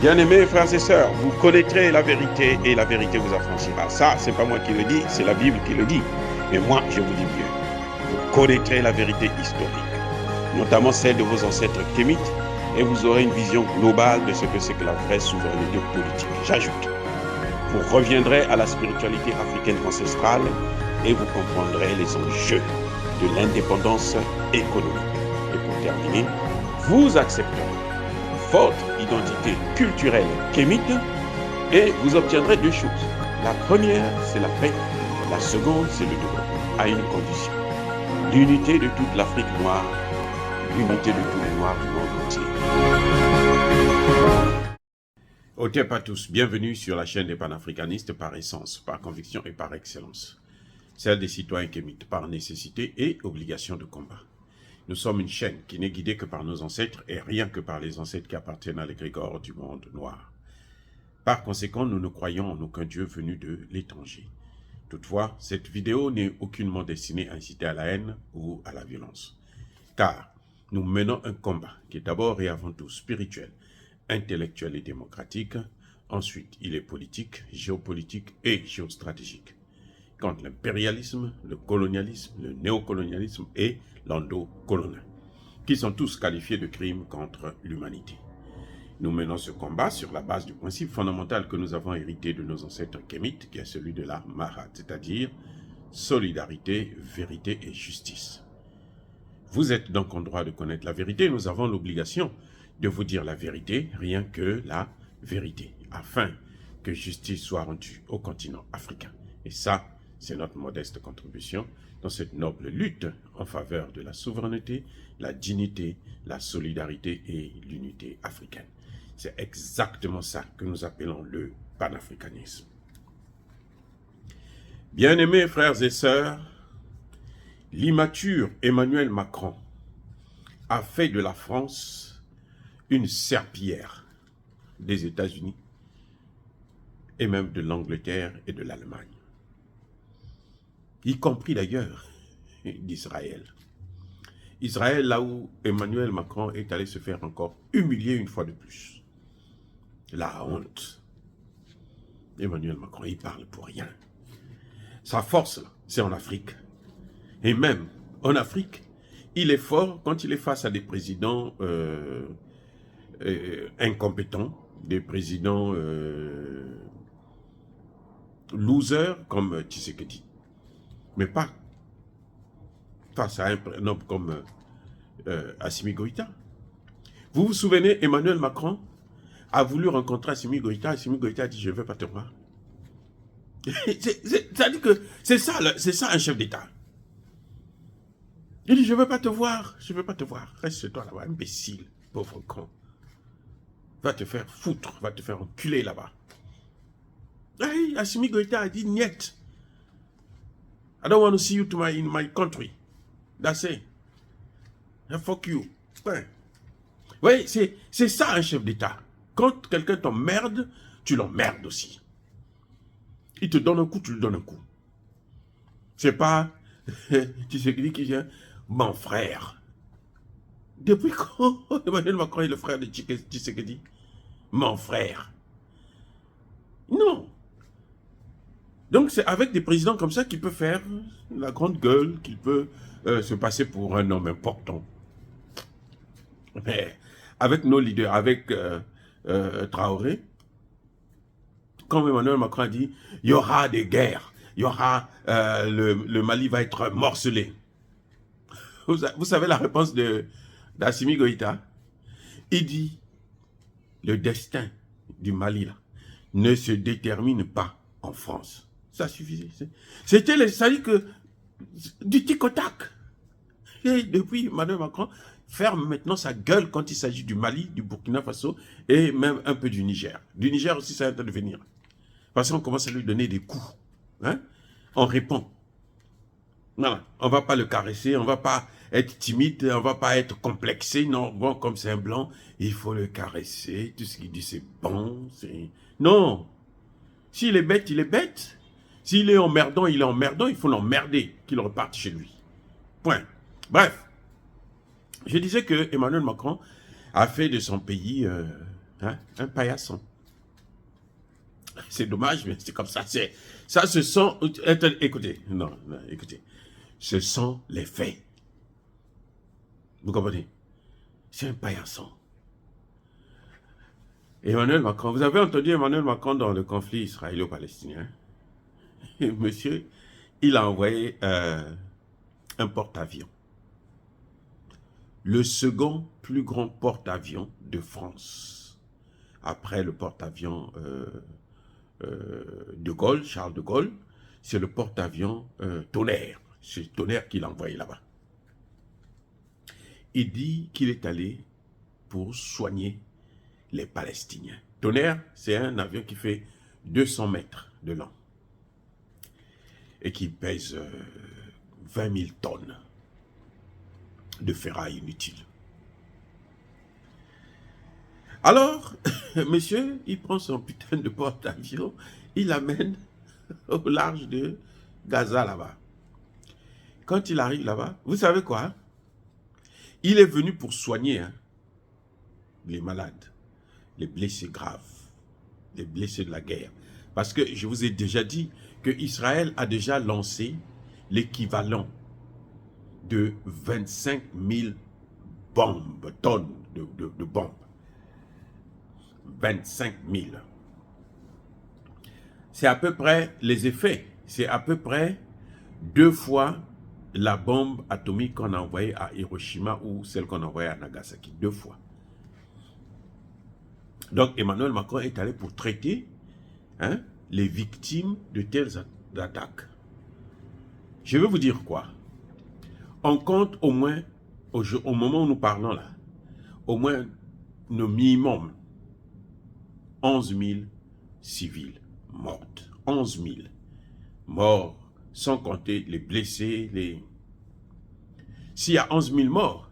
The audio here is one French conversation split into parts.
Bien-aimés frères et sœurs, vous connaîtrez la vérité et la vérité vous affranchira. Ça, c'est pas moi qui le dis, c'est la Bible qui le dit. Mais moi, je vous dis mieux. Vous connaîtrez la vérité historique, notamment celle de vos ancêtres kémites, et vous aurez une vision globale de ce que c'est que la vraie souveraineté politique. J'ajoute, vous reviendrez à la spiritualité africaine ancestrale et vous comprendrez les enjeux de l'indépendance économique. Et pour terminer, vous accepterez votre identité culturelle kémite et vous obtiendrez deux choses. La première, c'est la paix. La seconde, c'est le développement, à une condition. L'unité de toute l'Afrique noire, l'unité de tous les Noirs du monde entier. Au Tep à tous, bienvenue sur la chaîne des panafricanistes par essence, par conviction et par excellence. Celle des citoyens kémites par nécessité et obligation de combat. Nous sommes une chaîne qui n'est guidée que par nos ancêtres et rien que par les ancêtres qui appartiennent à l'égrégore du monde noir. Par conséquent, nous ne croyons en aucun Dieu venu de l'étranger. Toutefois, cette vidéo n'est aucunement destinée à inciter à la haine ou à la violence. Car nous menons un combat qui est d'abord et avant tout spirituel, intellectuel et démocratique. Ensuite, il est politique, géopolitique et géostratégique. Contre l'impérialisme, le colonialisme, le néocolonialisme et l'endocolonial, qui sont tous qualifiés de crimes contre l'humanité. Nous menons ce combat sur la base du principe fondamental que nous avons hérité de nos ancêtres kémites, qui est celui de la Mahat, c'est-à-dire solidarité, vérité et justice. Vous êtes donc en droit de connaître la vérité, nous avons l'obligation de vous dire la vérité, rien que la vérité, afin que justice soit rendue au continent africain. Et ça, c'est notre modeste contribution dans cette noble lutte en faveur de la souveraineté, la dignité, la solidarité et l'unité africaine. C'est exactement ça que nous appelons le panafricanisme. Bien-aimés frères et sœurs, l'immature Emmanuel Macron a fait de la France une serpillière des États-Unis et même de l'Angleterre et de l'Allemagne, y compris d'ailleurs d'Israël. Israël, là où Emmanuel Macron est allé se faire encore humilier une fois de plus. La honte. Emmanuel Macron, il parle pour rien. Sa force, c'est en Afrique. Et même en Afrique, il est fort quand il est face à des présidents incompétents, des présidents losers comme Tshisekedi. Mais pas face à un homme comme Assimi Goïta. Vous vous souvenez, Emmanuel Macron a voulu rencontrer Assimi Goïta. Assimi Goïta a dit, je ne veux pas te voir. C'est-à-dire que c'est ça un chef d'État. Il dit, je ne veux pas te voir, je ne veux pas te voir. Reste chez toi là-bas, imbécile, pauvre con. Va te faire foutre, va te faire enculer là-bas. Assimi Goïta a dit, niet. I don't want to see you in my country. That's it. Fuck you. Ouais. Oui, c'est ça un chef d'État. Quand quelqu'un t'emmerde, tu l'emmerdes aussi. Il te donne un coup, tu lui donnes un coup. C'est pas Tshisekedi qui vient, mon frère. Depuis quand Emmanuel Macron est le frère de Tshisekedi? Mon frère. Non. Donc c'est avec des présidents comme ça qu'il peut faire la grande gueule, qu'il peut se passer pour un homme important. Mais avec nos leaders, avec Traoré, comme Emmanuel Macron a dit, il y aura des guerres, il y aura, le Mali va être morcelé. Vous savez la réponse d'Assimi Goïta? Il dit, le destin du Mali là, ne se détermine pas en France. Ça suffisait. C'était ça dit que du tic au tac. Et depuis, Emmanuel Macron ferme maintenant sa gueule quand il s'agit du Mali, du Burkina Faso et même un peu du Niger. Du Niger aussi, ça va devenir. Parce qu'on commence à lui donner des coups. Hein? On répond. Non, on ne va pas le caresser, on ne va pas être timide, on ne va pas être complexé. Non, bon, comme c'est un blanc, il faut le caresser. Tout ce qu'il dit, c'est bon. Non. S'il est bête, il est bête. S'il est emmerdant, il faut l'emmerder, qu'il reparte chez lui. Point. Bref. Je disais que Emmanuel Macron a fait de son pays un paillasson. C'est dommage, mais c'est comme ça. Ça, ce sont... Écoutez, non, écoutez. Ce sont les faits. Vous comprenez? C'est un paillasson. Emmanuel Macron, vous avez entendu Emmanuel Macron dans le conflit israélo-palestinien? Monsieur, il a envoyé un porte-avions. Le second plus grand porte-avions de France. Après le porte-avions de Gaulle, Charles de Gaulle, c'est le porte-avions Tonnerre. C'est Tonnerre qui l'a envoyé là-bas. Il dit qu'il est allé pour soigner les Palestiniens. Tonnerre, c'est un avion qui fait 200 mètres de long et qui pèse 20 000 tonnes de ferraille inutile. Alors, monsieur, il prend son putain de porte-avions, il l'amène au large de Gaza là-bas. Quand il arrive là-bas, vous savez quoi? Il est venu pour soigner les malades, les blessés graves, les blessés de la guerre. Parce que je vous ai déjà dit que Israël a déjà lancé l'équivalent de 25 000 bombes, tonnes de bombes. 25 000. C'est à peu près les effets. C'est à peu près 2 fois la bombe atomique qu'on a envoyée à Hiroshima ou celle qu'on a envoyée à Nagasaki. 2 fois. Donc Emmanuel Macron est allé pour traiter les victimes de telles attaques. Je vais vous dire quoi. On compte au moins, au moment où nous parlons là, au moins le minimum 11 000 civils morts. 11 000 morts, sans compter les blessés. S'il y a 11 000 morts,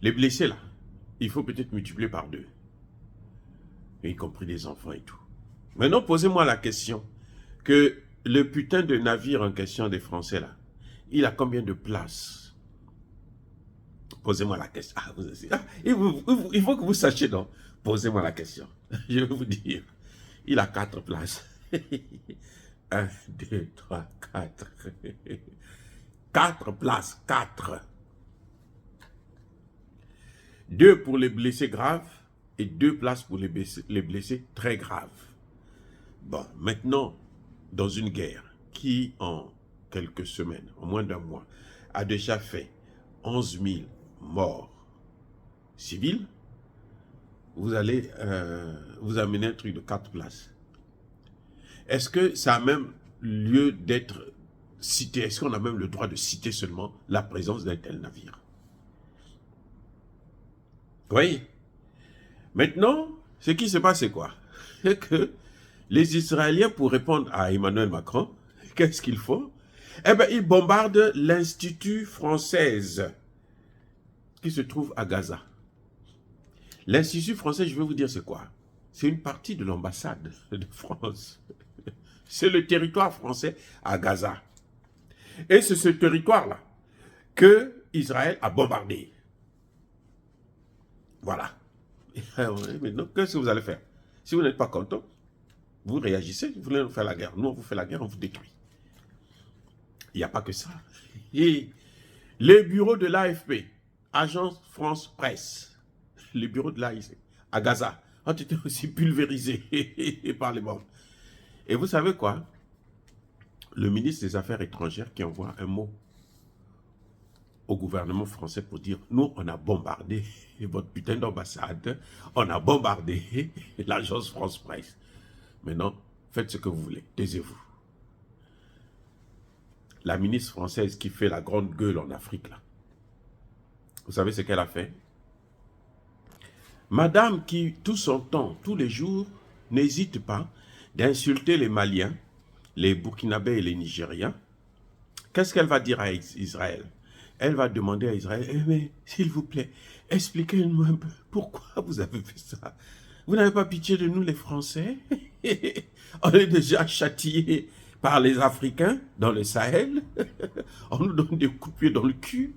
les blessés là, il faut peut-être multiplier par 2. Y compris les enfants et tout. Maintenant, posez-moi la question, que le putain de navire en question des Français là, il a combien de places? Posez-moi la question. Il faut que vous sachiez donc. Posez-moi la question. Je vais vous dire. Il a 4 places. 1, 2, 3, 4. 4 places. 4. 2 pour les blessés graves et 2 places pour les blessés très graves. Bon, maintenant, dans une guerre qui, en quelques semaines, en moins d'un mois, a déjà fait 11 000 morts civils, vous allez vous amener un truc de 4 places. Est-ce que ça a même lieu d'être cité? Est-ce qu'on a même le droit de citer seulement la présence d'un tel navire? Vous voyez? Maintenant, ce qui se passe, c'est quoi? C'est que les Israéliens, pour répondre à Emmanuel Macron, qu'est-ce qu'ils font? Eh bien, ils bombardent l'Institut française qui se trouve à Gaza. L'Institut français, je vais vous dire c'est quoi? C'est une partie de l'ambassade de France. C'est le territoire français à Gaza. Et c'est ce territoire-là que Israël a bombardé. Voilà. Maintenant, qu'est-ce que vous allez faire? Si vous n'êtes pas content, vous réagissez, vous voulez nous faire la guerre. Nous, on vous fait la guerre, on vous détruit. Il n'y a pas que ça. Et les bureaux de l'AFP, Agence France Presse, les bureaux de l'AIC, à Gaza, ont été aussi pulvérisés par les bombes. Et vous savez quoi? Le ministre des Affaires étrangères qui envoie un mot au gouvernement français pour dire « Nous, on a bombardé votre putain d'ambassade, on a bombardé l'agence France Presse. Maintenant, faites ce que vous voulez, taisez-vous. » La ministre française qui fait la grande gueule en Afrique, là, vous savez ce qu'elle a fait? Madame qui, tout son temps, tous les jours, n'hésite pas d'insulter les Maliens, les Burkinabés et les Nigériens. Qu'est-ce qu'elle va dire à Israël? Elle va demander à Israël, eh mais s'il vous plaît, expliquez-nous un peu pourquoi vous avez fait ça. Vous n'avez pas pitié de nous les Français? On est déjà châtiés par les Africains dans le Sahel. On nous donne des coups de pied dans le cul.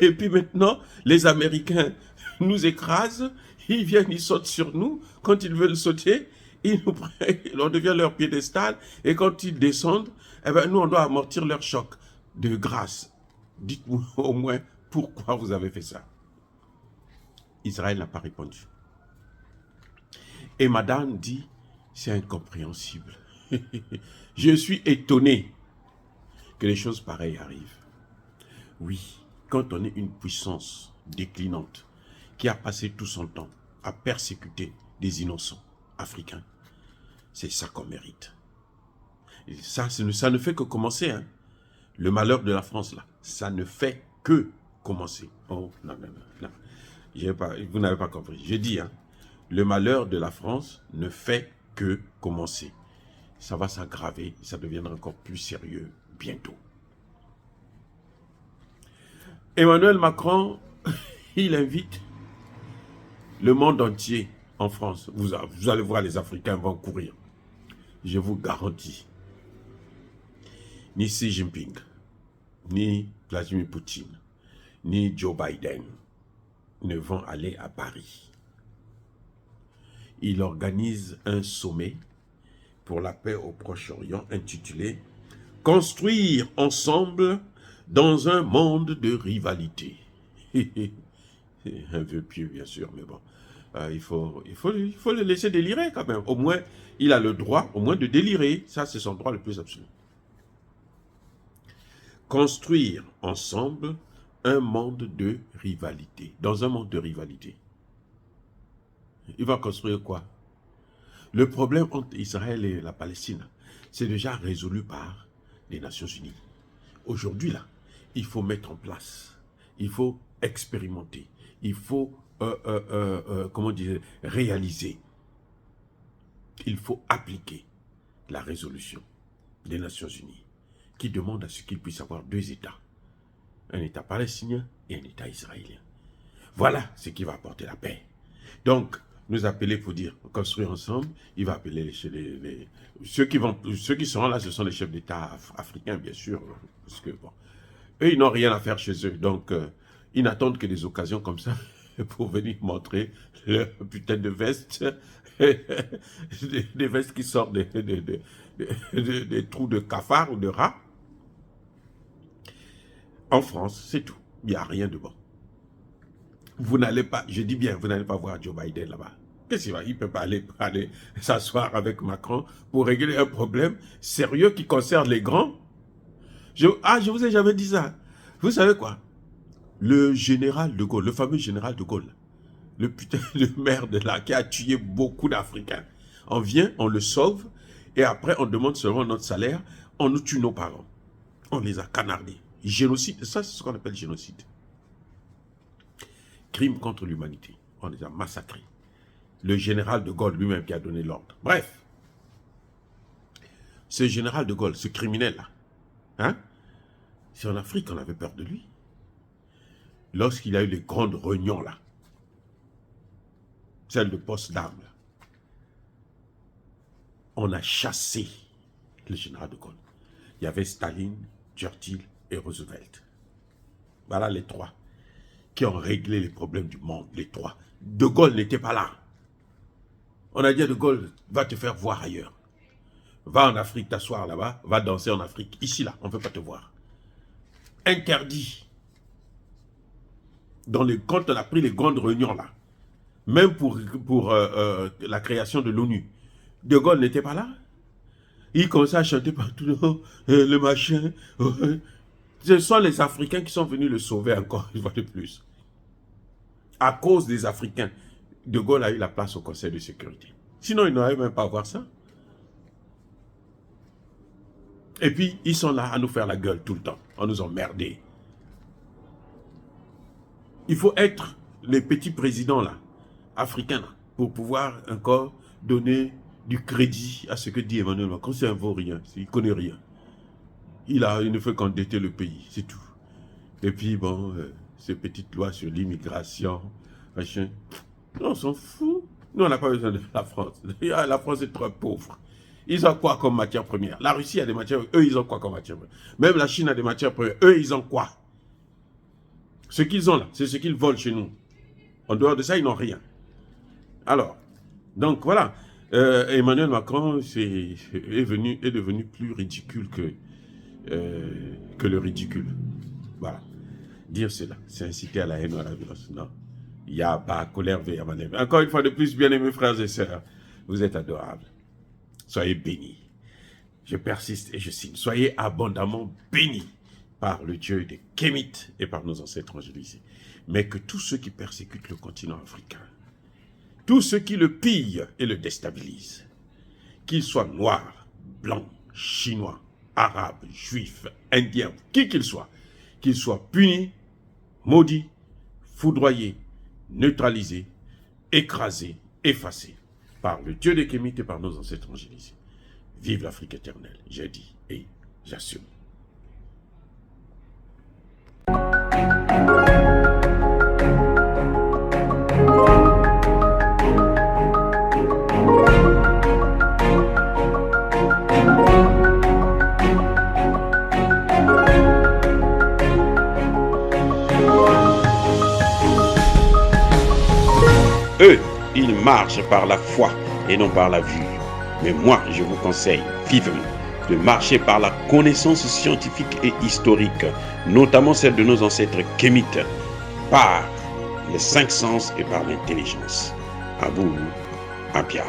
Et puis maintenant, les Américains nous écrasent. Ils viennent, ils sautent sur nous. Quand ils veulent sauter, ils nous prennent, on devient leur piédestal. Et quand ils descendent, eh ben, nous, on doit amortir leur choc. De grâce, dites-moi au moins pourquoi vous avez fait ça. Israël n'a pas répondu. Et madame dit, c'est incompréhensible. Je suis étonné que les choses pareilles arrivent. Oui, quand on est une puissance déclinante qui a passé tout son temps à persécuter des innocents africains, c'est ça qu'on mérite. Et ça ne fait que commencer. Hein. Le malheur de la France, là, ça ne fait que commencer. Oh, non, non, non, non. Vous n'avez pas compris. Je dis, hein, le malheur de la France ne fait que commencer. Ça va s'aggraver, ça deviendra encore plus sérieux bientôt. Emmanuel Macron, il invite le monde entier en France. Vous allez voir, les Africains vont courir. Je vous garantis. Ni Xi Jinping, ni Vladimir Poutine, ni Joe Biden ne vont aller à Paris. Il organise un sommet pour la paix au Proche-Orient intitulé « Construire ensemble dans un monde de rivalité ». Un vieux pied, bien sûr, mais bon, il faut le laisser délirer quand même. Au moins, il a le droit, au moins, de délirer. Ça, c'est son droit le plus absolu. Construire ensemble un monde de rivalité. Dans un monde de rivalité. Il va construire quoi? Le problème entre Israël et la Palestine, c'est déjà résolu par les Nations Unies. Aujourd'hui, là, il faut mettre en place, il faut expérimenter, il faut, comment dire, réaliser. Il faut appliquer la résolution des Nations Unies qui demande à ce qu'il puisse avoir deux États. Un État palestinien et un État israélien. Voilà ce qui va apporter la paix. Donc, nous appeler pour dire construire ensemble, il va appeler ceux qui seront là, ce sont les chefs d'État africains, bien sûr, parce que bon, eux, ils n'ont rien à faire chez eux, donc ils n'attendent que des occasions comme ça pour venir montrer leur putain de veste, des vestes qui sortent des trous de cafards ou de rats. En France, c'est tout. Il n'y a rien de bon. Vous n'allez pas, je dis bien, vous n'allez pas voir Joe Biden là-bas. Qu'est-ce qu'il va? Il ne peut pas aller s'asseoir avec Macron pour régler un problème sérieux qui concerne les grands. Je vous ai jamais dit ça. Vous savez quoi? Le général de Gaulle, le fameux général de Gaulle, le putain de merde là, qui a tué beaucoup d'Africains. On vient, on le sauve, et après on demande seulement notre salaire, on nous tue nos parents. On les a canardés. Génocide, ça c'est ce qu'on appelle génocide. Crime contre l'humanité. On les a massacrés. Le général de Gaulle lui-même qui a donné l'ordre. Bref. Ce général de Gaulle, ce criminel-là, hein, c'est en Afrique qu'on avait peur de lui. Lorsqu'il a eu les grandes réunions là, celle de Potsdam, là, on a chassé le général de Gaulle. Il y avait Staline, Churchill et Roosevelt. Voilà les trois qui ont réglé les problèmes du monde, les trois. De Gaulle n'était pas là. On a dit à De Gaulle, va te faire voir ailleurs. Va en Afrique t'asseoir là-bas, va danser en Afrique. Ici, là, on ne veut pas te voir. Interdit. Quand on a pris les grandes réunions là, même pour la création de l'ONU, De Gaulle n'était pas là. Il commençait à chanter partout, le machin. Ce sont les Africains qui sont venus le sauver encore une fois de plus. À cause des Africains, De Gaulle a eu la place au Conseil de sécurité. Sinon, il n'aurait même pas à voir ça. Et puis, ils sont là à nous faire la gueule tout le temps. On nous emmerdés. Il faut être les petits présidents là, africains là, pour pouvoir encore donner du crédit à ce que dit Emmanuel Macron. C'est un vaurien, il ne connaît rien. Il ne fait qu'endetter le pays, c'est tout. Et puis bon, ces petites lois sur l'immigration, machin, on s'en fout. Nous, on n'a pas besoin de la France. La France est trop pauvre. Ils ont quoi comme matière première? La Russie a des matières, eux, ils ont quoi comme matière première? Même la Chine a des matières premières, eux, ils ont quoi? Ce qu'ils ont là, c'est ce qu'ils volent chez nous. En dehors de ça, ils n'ont rien. Alors, donc voilà, Emmanuel Macron est devenu plus ridicule que le ridicule. Voilà. Dire cela, c'est inciter à la haine ou à la violence. Non. Il n'y a pas colère vers Emmanuel. Encore une fois de plus, bien-aimés frères et sœurs, vous êtes adorables. Soyez bénis. Je persiste et je signe. Soyez abondamment bénis par le Dieu des Kémites et par nos ancêtres angélisés. Mais que tous ceux qui persécutent le continent africain, tous ceux qui le pillent et le déstabilisent, qu'ils soient noirs, blancs, chinois, arabes, juifs, indiens, qui qu'ils soient punis, maudits, foudroyés, neutralisés, écrasés, effacés par le Dieu des Kémites et par nos ancêtres angélisés. Vive l'Afrique éternelle, j'ai dit et j'assume. Eux, ils marchent par la foi et non par la vue. Mais moi, je vous conseille vivement de marcher par la connaissance scientifique et historique, notamment celle de nos ancêtres kémites, par les 5 sens et par l'intelligence. À vous, Apia.